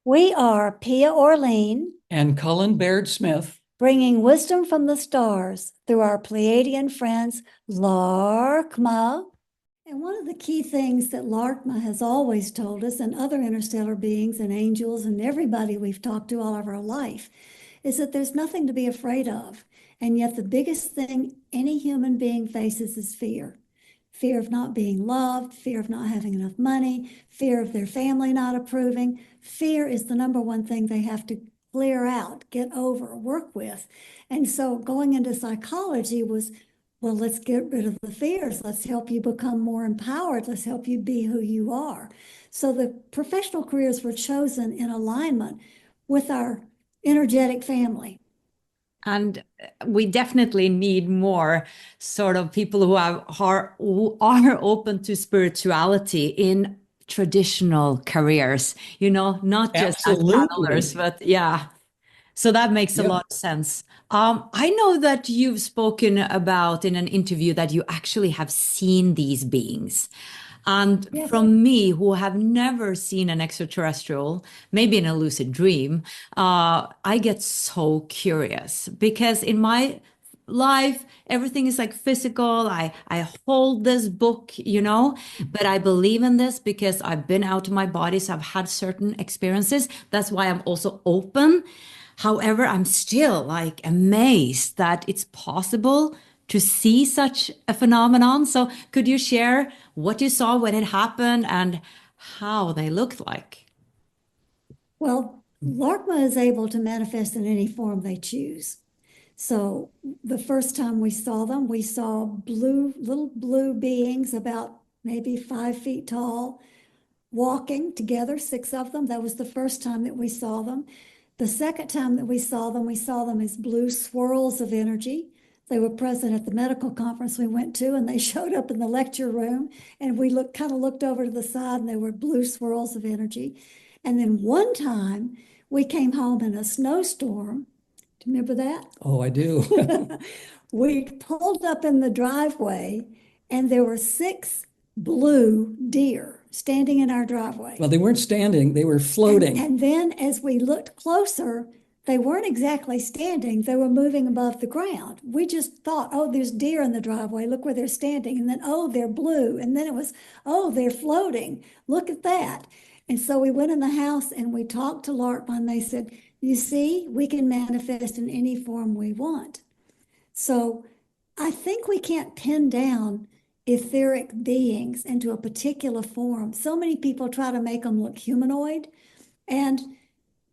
We are Pia Orlean, and Cullen Baird Smith. bringing wisdom from the stars through our Pleiadian friends, Laarkmaa. And one of the key things that Laarkmaa has always told us, and other interstellar beings and angels and everybody we've talked to all of our life, is that there's nothing to be afraid of. And yet the biggest thing any human being faces is fear. Fear of not being loved, fear of not having enough money, fear of their family not approving. Fear is the number one thing they have to clear out, get over, work with. And so going into psychology was, well, let's get rid of the fears. Let's help you become more empowered. Let's help you be who you are. So the professional careers were chosen in alignment with our energetic family. And we definitely need more sort of people who are open to spirituality in traditional careers, not just as Absolutely. channelers, but yeah. So that makes a Yep. lot of sense. I know that you've spoken about in an interview that you actually have seen these beings. And Yes. from me, who have never seen an extraterrestrial, maybe in a lucid dream, I get so curious because in my life, everything is like physical. I hold this book, but I believe in this because I've been out of my body, so I've had certain experiences. That's why I'm also open. However, I'm still like amazed that it's possible to see such a phenomenon. So could you share what you saw when it happened and how they looked like? Well, Laarkmaa is able to manifest in any form they choose. So the first time we saw them, we saw little blue beings about maybe 5 feet tall, walking together, six of them. That was the first time that we saw them. The second time that we saw them as blue swirls of energy. They were present at the medical conference we went to, and they showed up in the lecture room, and we kind of looked over to the side, and they were blue swirls of energy. And then one time we came home in a snowstorm. Do you remember that? Oh, I do. We pulled up in the driveway, and there were six blue deer standing in our driveway. Well, they weren't standing, they were floating. And then as we looked closer, they weren't exactly standing, they were moving above the ground. We just thought, oh, there's deer in the driveway. Look where they're standing. And then, oh, they're blue. And then it was, oh, they're floating. Look at that. And so we went in the house and we talked to Laarkmaa, and they said, you see, we can manifest in any form we want. So I think we can't pin down etheric beings into a particular form. So many people try to make them look humanoid, and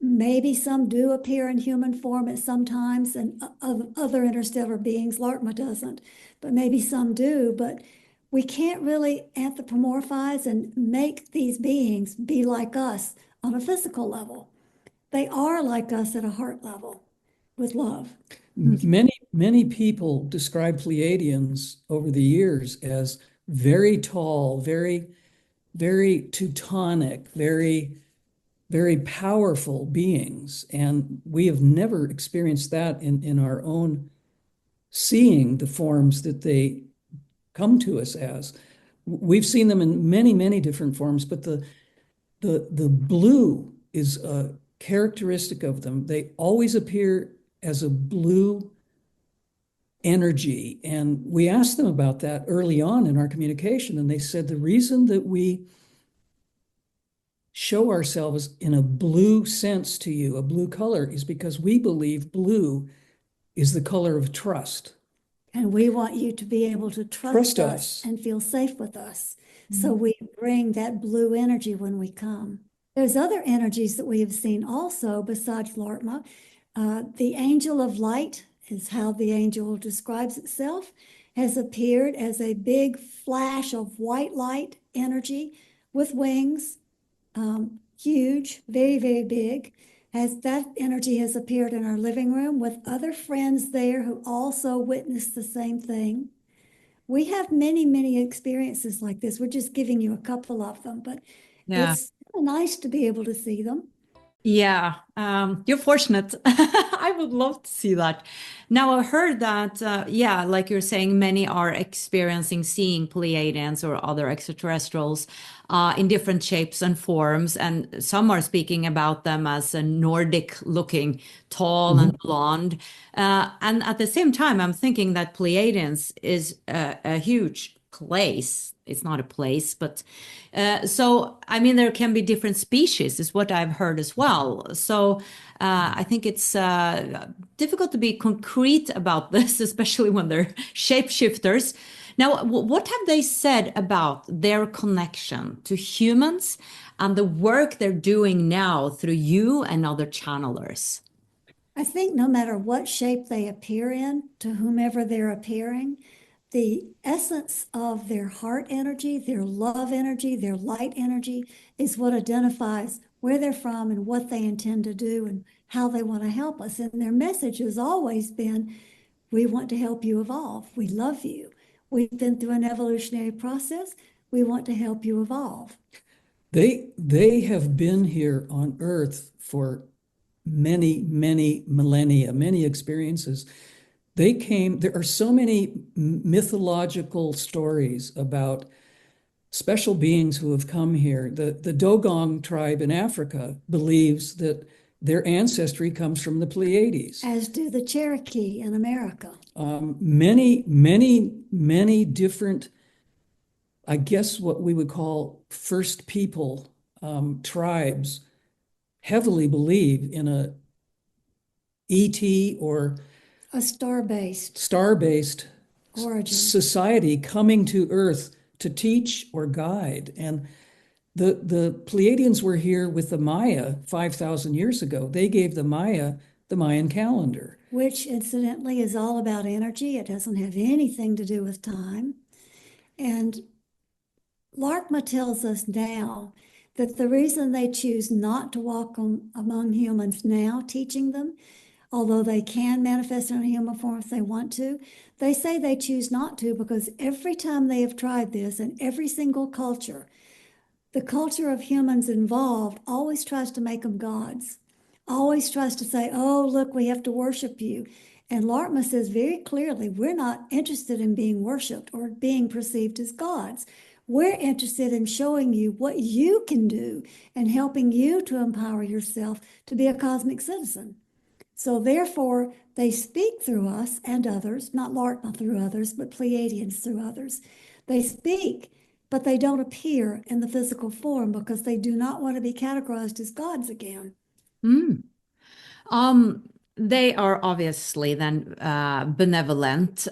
maybe some do appear in human form at some times, and other interstellar beings, Laarkmaa doesn't, but maybe some do. But we can't really anthropomorphize and make these beings be like us on a physical level. They are like us at a heart level with love. Many people describe Pleiadians over the years as very tall, very Teutonic, very powerful beings. And we have never experienced that in our own seeing the forms that they come to us as. We've seen them in many different forms, but the blue is a characteristic of them. They always appear as a blue energy. And we asked them about that early on in our communication, and they said the reason that we show ourselves in a blue sense to you, a blue color, is because we believe blue is the color of trust. And we want you to be able to trust us and feel safe with us. So we bring that blue energy when we come. There's other energies that we have seen also besides Laarkmaa. The angel of light is how the angel describes itself, has appeared as a big flash of white light energy with wings, huge, very big. As that energy has appeared in our living room with other friends there who also witnessed the same thing. We have many experiences like this. We're just giving you a couple of them, but Yeah. it's nice to be able to see them. Yeah, you're fortunate. I would love to see that. Now, I heard that, yeah, like you're saying, many are experiencing seeing Pleiadians or other extraterrestrials in different shapes and forms, and some are speaking about them as a Nordic looking, tall and Mhm. blonde. And at the same time, I'm thinking that Pleiadians is a huge place. It's not a place, but so, I mean, there can be different species, is what I've heard as well. So, I think it's difficult to be concrete about this, especially when they're shapeshifters. Now, what have they said about their connection to humans and the work they're doing now through you and other channelers? I think no matter what shape they appear in, to whomever they're appearing, the essence of their heart energy, their love energy, their light energy is what identifies where they're from and what they intend to do and how they want to help us. And their message has always been, we want to help you evolve. We love you. We've been through an evolutionary process. We want to help you evolve. They have been here on Earth for many, many millennia, many experiences. They came, there are so many mythological stories about special beings who have come here. The Dogong tribe in Africa believes that their ancestry comes from the Pleiades. As do the Cherokee in America. Many, many, many different, I guess what we would call first people tribes heavily believe in a ET or A star-based star-based origin. society coming to Earth to teach or guide. And the Pleiadians were here with the Maya 5,000 years ago. They gave the Maya the Mayan calendar. Which incidentally is all about energy. It doesn't have anything to do with time. And Laarkmaa tells us now that the reason they choose not to walk among humans now, teaching them, although they can manifest in a human form if they want to, they say they choose not to because every time they have tried this in every single culture, the culture of humans involved always tries to make them gods, always tries to say, oh, look, we have to worship you. And Laarkmaa says very clearly, we're not interested in being worshiped or being perceived as gods. We're interested in showing you what you can do and helping you to empower yourself to be a cosmic citizen. So therefore, they speak through us and others, not Laarkmaa through others, but Pleiadians through others. They speak, but they don't appear in the physical form because they do not want to be categorized as gods again. Mm. Um, they are obviously then benevolent.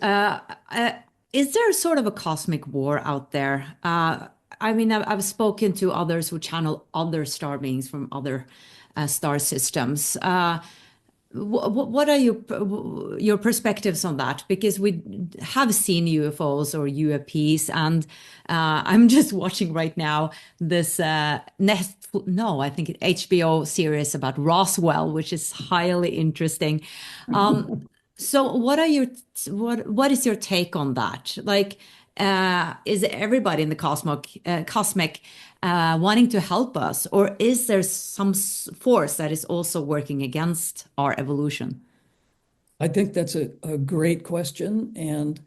Is there sort of a cosmic war out there? I mean, I've spoken to others who channel other star beings from other star systems. What are your perspectives on that? Because we have seen UFOs or UAPs, and I'm just watching right now this no, I think HBO series about Roswell, which is highly interesting. So, what is your take on that? Like, is everybody in the cosmic wanting to help us, or is there some force that is also working against our evolution? I think that's a great question. And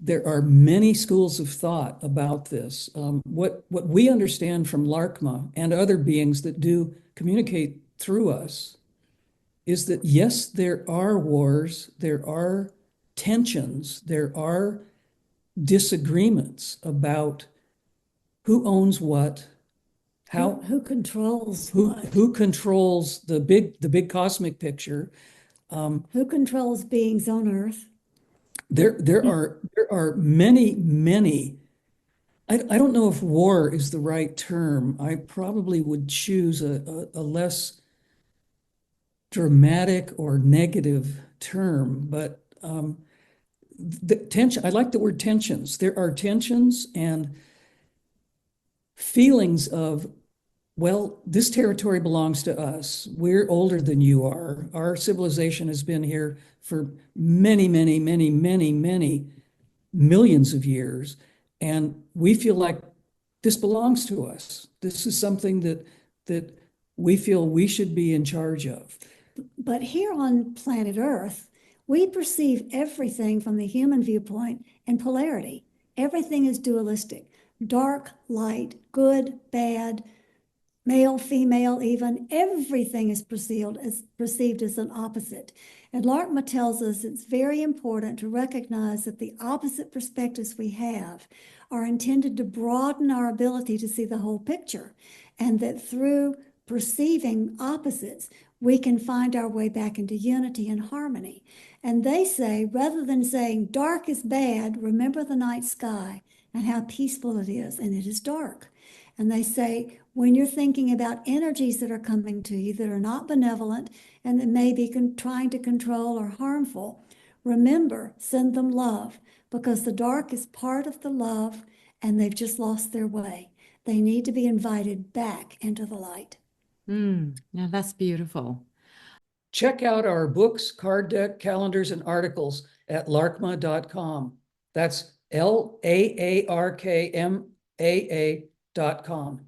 there are many schools of thought about this. What we understand from Laarkmaa and other beings that do communicate through us is that, yes, there are wars, there are tensions, there are disagreements about who owns what, how Who controls who what? who controls the big cosmic picture. Who controls beings on Earth? There are many. I don't know if war is the right term. I probably would choose a less dramatic or negative term, but the tension, I like the word tensions. There are tensions and feelings of, well, this territory belongs to us. We're older than you are. Our civilization has been here for many, many, many, many, many millions of years. And we feel like this belongs to us. This is something that we feel we should be in charge of. But here on planet Earth, we perceive everything from the human viewpoint in polarity. Everything is dualistic: dark, light, good, bad, male, female, even. Everything is perceived as an opposite. And Laarkmaa tells us it's very important to recognize that the opposite perspectives we have are intended to broaden our ability to see the whole picture, and that through perceiving opposites, we can find our way back into unity and harmony. And they say, rather than saying dark is bad, remember the night sky and how peaceful it is, and it is dark. And they say, when you're thinking about energies that are coming to you that are not benevolent and that may be trying to control or harmful, remember, send them love, because the dark is part of the love and they've just lost their way. They need to be invited back into the light. Now that's beautiful. Check out our books, card deck, calendars, and articles at laarkmaa.com. That's LAARKMAA.com.